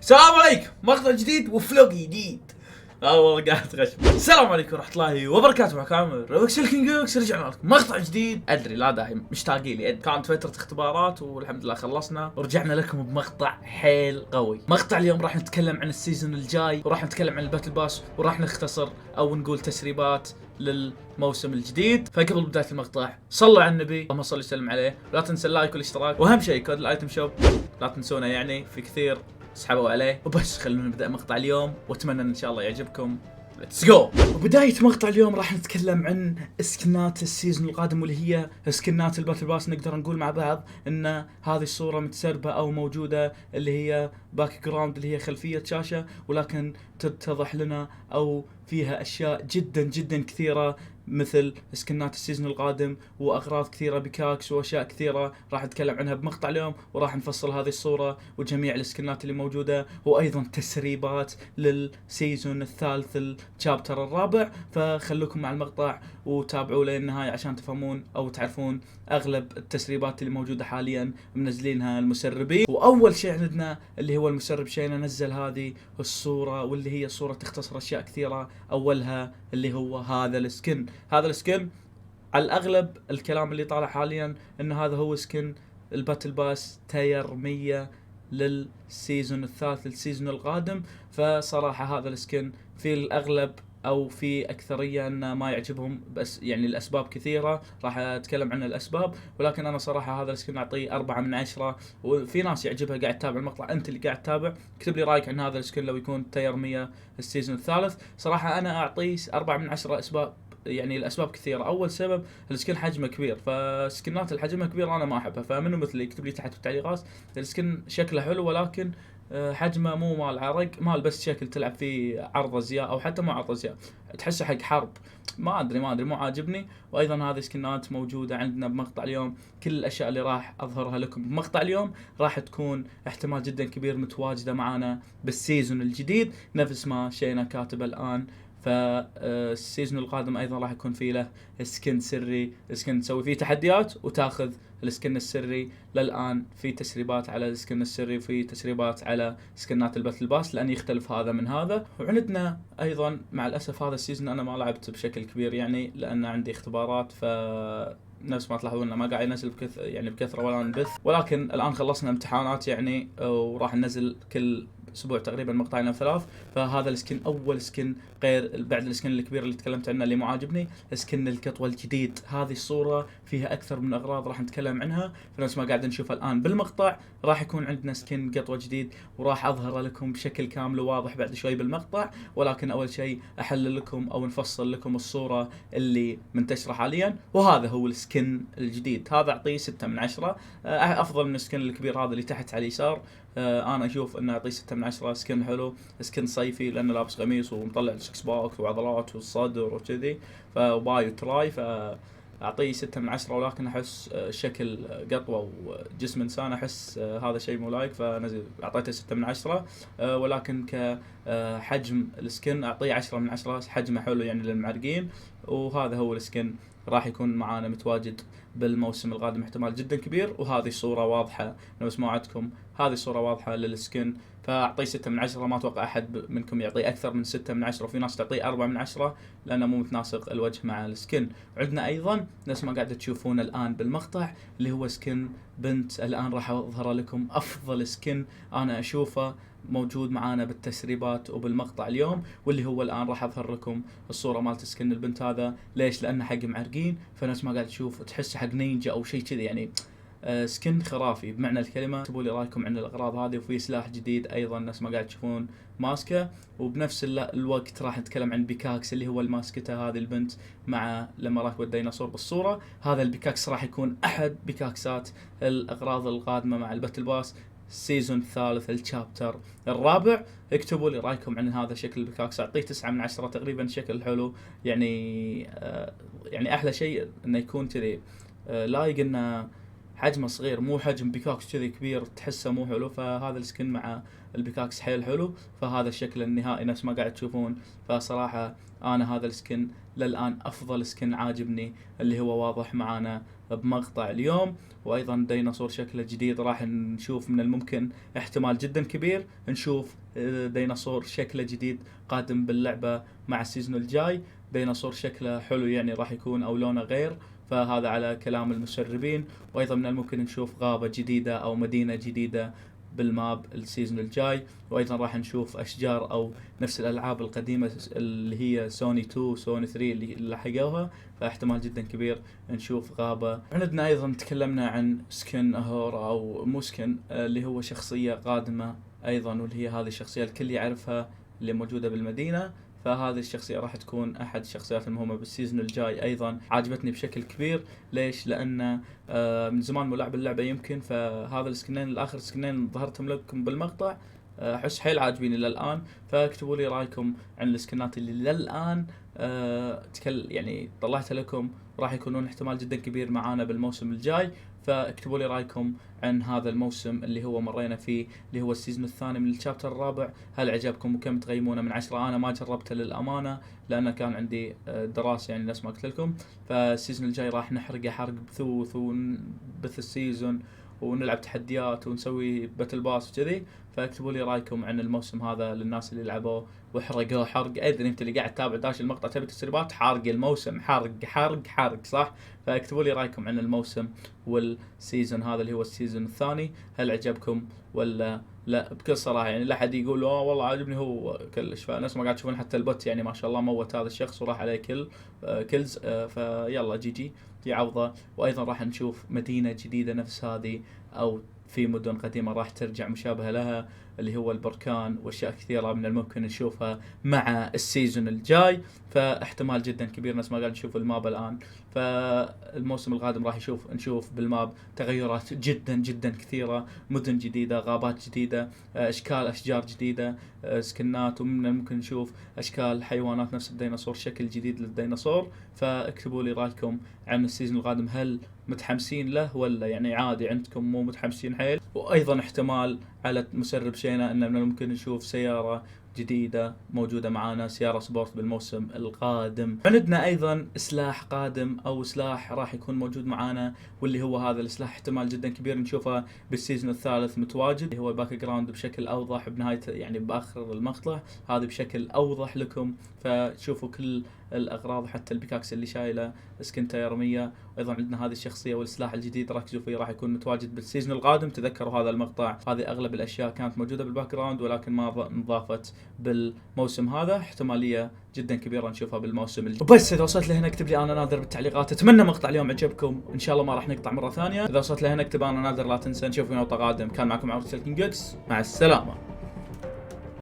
السلام عليكم، مقطع جديد وفلوق جديد. والله قاعد غش. السلام عليكم ورحمة الله وبركاته، معكم عامر روكسل كينجوكس. رجعنا لكم مقطع جديد. ادري لا داعي مشتاقين لي، كانت فترة اختبارات والحمد لله خلصنا ورجعنا لكم بمقطع حيل قوي. مقطع اليوم راح نتكلم عن السيزون الجاي، وراح نتكلم عن الباتل باس، وراح نختصر او نقول تسريبات للموسم الجديد. فقبل بداية المقطع صلوا على النبي، اللهم صل وسلم عليه، لا تنسى اللايك والاشتراك، واهم شيء كود الايتم شوب لا تنسونه، يعني في كثير سحبوا عليه. وبس خلونا نبدأ مقطع اليوم، واتمنى ان شاء الله يعجبكم. ليتس جو. وبداية مقطع اليوم راح نتكلم عن سكنات السيزون القادم، واللي هي سكنات الباتل باس. نقدر نقول مع بعض ان هذه الصورة متسربة او موجودة، اللي هي باك جراوند، اللي هي خلفية شاشة، ولكن تتضح لنا او فيها اشياء جدا جدا كثيرة مثل سكنات السيزون القادم واغراض كثيره بكاكس واشياء كثيره راح نتكلم عنها بمقطع اليوم، وراح نفصل هذه الصوره وجميع السكنات اللي موجوده، وايضا تسريبات للسيزون الثالث الشابتر الرابع. فخلوكم مع المقطع وتابعوا للنهايه عشان تفهمون او تعرفون اغلب التسريبات اللي موجوده حاليا منزلينها المسربين. واول شيء عندنا اللي هو المسرب شينا نزل هذه الصوره، واللي هي صوره تختصر اشياء كثيره. اولها اللي هو هذا السكن. هذا السكن على الاغلب الكلام اللي طالع حاليا ان هذا هو سكن الباتل باس تاير 100 للسيزون الثالث السيزون القادم. فصراحه هذا السكن في الاغلب او في اكثريه ان ما يعجبهم، بس يعني الاسباب كثيره، راح اتكلم عن الاسباب. ولكن انا صراحه هذا السكن اعطيه 4/10، وفي ناس يعجبها قاعد تتابع المقطع. انت اللي قاعد تتابع اكتب لي رايك عن هذا السكن لو يكون تاير 100 السيزون الثالث. صراحه انا اعطيه 4/10. اسباب يعني الاسباب كثيره. اول سبب السكن حجمه كبير، فسكنات الحجمها كبير انا ما احبها. فمنو مثلي يكتب لي تحت في التعليقات. السكن شكله حلو، ولكن حجمه مو مال عرق، مال بس شكل تلعب فيه عرض ازياء، او حتى مو عرض ازياء، تحسه حق حرب. ما ادري مو عاجبني. وايضا هذه سكنات موجوده عندنا بمقطع اليوم. كل الاشياء اللي راح اظهرها لكم بمقطع اليوم راح تكون احتمال جدا كبير متواجده معانا بالسيزون الجديد، نفس ما شينا كاتبه الان. فالسيزون القادم ايضا راح يكون فيه له سكن سري، سكن تسوي فيه تحديات وتاخذ السكن السري. للان في تسريبات على السكن السري، وفي تسريبات على سكنات الباتل باس، لان يختلف هذا من هذا. وعندنا ايضا مع الاسف هذا السيزون انا ما لعبت بشكل كبير، يعني لان عندي اختبارات، ف نفس ما تلاحظون ما قاعد ينزل بكثره ولا نبث. ولكن الان خلصنا امتحانات يعني، وراح ننزل كل اسبوع تقريبا مقطعين او 3. فهذا السكن اول سكن غير بعد السكن الكبير اللي تكلمت عنه اللي مو عاجبني، سكن القطوه الجديد. هذه الصوره فيها اكثر من اغراض راح نتكلم عنها، فنفس ما قاعد نشوفها الان بالمقطع راح يكون عندنا سكن قطوه جديد، وراح اظهره لكم بشكل كامل وواضح بعد شوي بالمقطع. ولكن اول شيء احلل لكم او نفصل لكم الصوره اللي منتشره حاليا. وهذا هو السكن الجديد. هذا اعطيه 6/10. افضل من السكن الكبير هذا اللي تحت على اليسار. انا اشوف انه اعطيه 6/10. سكن حلو، سكن صيفي لانه لابس قميص ومطلع السكس باك وعضلات والصدر وكذي، فباي وتراي، فاعطيه 6/10. ولكن احس شكل قطوه وجسم انسان احس هذا شيء مو لايق، فنزل اعطيته 6/10. ولكن كحجم السكن اعطيه 10/10. حجمه حلو يعني للمعرقين. وهذا هو السكن راح يكون معانا متواجد بالموسم القادم احتمال جدا كبير. وهذه الصورة واضحة نفس ما وعدتكم، هذه الصورة واضحة للسكن. فأعطيه 6/10. ما أتوقع أحد منكم يعطيه أكثر من 6/10، وفي ناس تعطيه 4/10 لأنه مو متناسق الوجه مع السكن. عندنا أيضا نفس ما قاعد تشوفون الآن بالمقطع اللي هو سكن بنت. الآن راح أظهر لكم أفضل سكن أنا أشوفه موجود معانا بالتسريبات وبالمقطع اليوم، واللي هو الان راح اظهر لكم الصوره مالت سكن البنت هذا. ليش؟ لانه حق معرقين، فنفس ما قاعد تشوف تحس حق نينجا او شيء كذي يعني. سكن خرافي بمعنى الكلمه. اكتبوا لي رايكم عن الاغراض هذه. وفي سلاح جديد ايضا نفس ما قاعد تشوفون ماسكه. وبنفس الوقت راح نتكلم عن بيكاكس اللي هو الماسكته هذه البنت مع لما راكبه الديناصور بالصوره. هذا البيكاكس راح يكون احد بيكاكسات الاغراض القادمه مع الباتل باس السيزون الثالث الشابتر الرابع. اكتبوا لي رايكم عن هذا شكل البيكاكس. اعطيه 9/10 تقريبا. شكل حلو يعني. يعني احلى شيء انه يكون كذي لايق، انه حجمه صغير مو حجم بيكاكس كذي كبير تحسه مو حلو. فهذا السكن مع البيكاكس حيل حلو. فهذا الشكل النهائي نفس ما قاعد تشوفون. فصراحة انا هذا السكن للآن أفضل سكن عاجبني اللي هو واضح معانا بمقطع اليوم. وأيضا ديناصور شكله جديد، راح نشوف من الممكن احتمال جدا كبير نشوف ديناصور شكله جديد قادم باللعبة مع السيزون الجاي. ديناصور شكله حلو يعني راح يكون أو لونه غير، فهذا على كلام المسربين. وأيضا من الممكن نشوف غابة جديدة أو مدينة جديدة بالماب السيزون الجاي. وايضا راح نشوف اشجار او نفس الالعاب القديمه اللي هي سوني 2 سوني 3 اللي لحقوها، فاحتمال جدا كبير نشوف غابه. عندنا ايضا تكلمنا عن سكن اهور او مو سكن، اللي هو شخصيه قادمه ايضا، واللي هي هذه الشخصيه الكل يعرفها اللي موجوده بالمدينه. فهذه الشخصية راح تكون أحد الشخصيات المهمة بالسيزون الجاي. أيضا عجبتني بشكل كبير. ليش؟ لأن من زمان ملعب اللعبة يمكن، فهذا السكنين الآخر سكنين ظهرتهم لكم بالمقطع أحس حيل عاجبيني للآن. فاكتبوا لي رأيكم عن السكنات اللي للآن يعني طلعتها لكم، راح يكونون احتمال جدا كبير معانا بالموسم الجاي. فاكتبوا لي رايكم عن هذا الموسم اللي هو مرينا فيه، اللي هو السيزون الثاني من الشابتر الرابع. هل عجبكم وكم تقيمونه من 10؟ انا ما جربته للامانه لانه كان عندي دراسه يعني نفس ما قلت لكم. فالسيزون الجاي راح نحرقه حرق بثوث ونبث السيزون ونلعب تحديات ونسوي باتل باس وكذي. فاكتبوا لي رايكم عن الموسم هذا للناس اللي لعبوه وحرقوه حرق. ادري انت اللي قاعد تتابع داش المقطع تبي تسريبات، حارق الموسم حرق حرق حرق صح؟ فاكتبوا لي رايكم عن الموسم والسيزون هذا اللي هو السيزون الثاني، هل عجبكم ولا لا؟ بكل صراحه يعني لا حد يقول والله عاجبني هو كلش. فناس ما قاعد تشوفون حتى البوت يعني ما شاء الله موت هذا الشخص وراح عليه كلز. فيلا جي عوضه. وايضا راح نشوف مدينه جديده نفس هذه او في مدن قديمة راح ترجع مشابهة لها، اللي هو البركان واشياء كثيرة من الممكن نشوفها مع السيزون الجاي. فاحتمال جدا كبير ناس ما قاعد نشوف الماب الان، فالموسم القادم راح نشوف بالماب تغيرات جدا جدا كثيرة، مدن جديدة، غابات جديدة، اشكال اشجار جديدة، سكنات، ومن الممكن نشوف اشكال حيوانات نفس الديناصور، شكل جديد للديناصور. فاكتبوا لي رايكم عن السيزون القادم، هل متحمسين له ولا يعني عادي عندكم مو متحمسين حيل؟ وايضا احتمال على مسرب شينا ان من الممكن نشوف سيارة جديدة موجودة معانا، سيارة سبورت بالموسم القادم. عندنا ايضا سلاح قادم او سلاح راح يكون موجود معانا، واللي هو هذا السلاح احتمال جدا كبير نشوفه بالسيزون الثالث متواجد، اللي هو باك جراوند بشكل اوضح بنهاية يعني باخر المقطع هذا بشكل اوضح لكم. فتشوفوا كل الاغراض حتى البيكاكس اللي شايله سكنته يرميه. ايضا عندنا هذه الشخصيه والسلاح الجديد ركزوا فيه راح يكون متواجد بالسيزون القادم. تذكروا هذا المقطع، هذه اغلب الاشياء كانت موجوده بالباك جراوند ولكن ما انضافت بالموسم هذا، احتماليه جدا كبيره نشوفها بالموسم الجاي. وبس اذا وصلت لهنا اكتب لي انا نادر بالتعليقات. اتمنى مقطع اليوم عجبكم، ان شاء الله ما راح نقطع مره ثانيه. اذا وصلت لهنا اكتب انا نادر، لا تنسى. نشوفكم في مقطع قادم. كان معكم عمر سلكن جوكس، مع السلامه.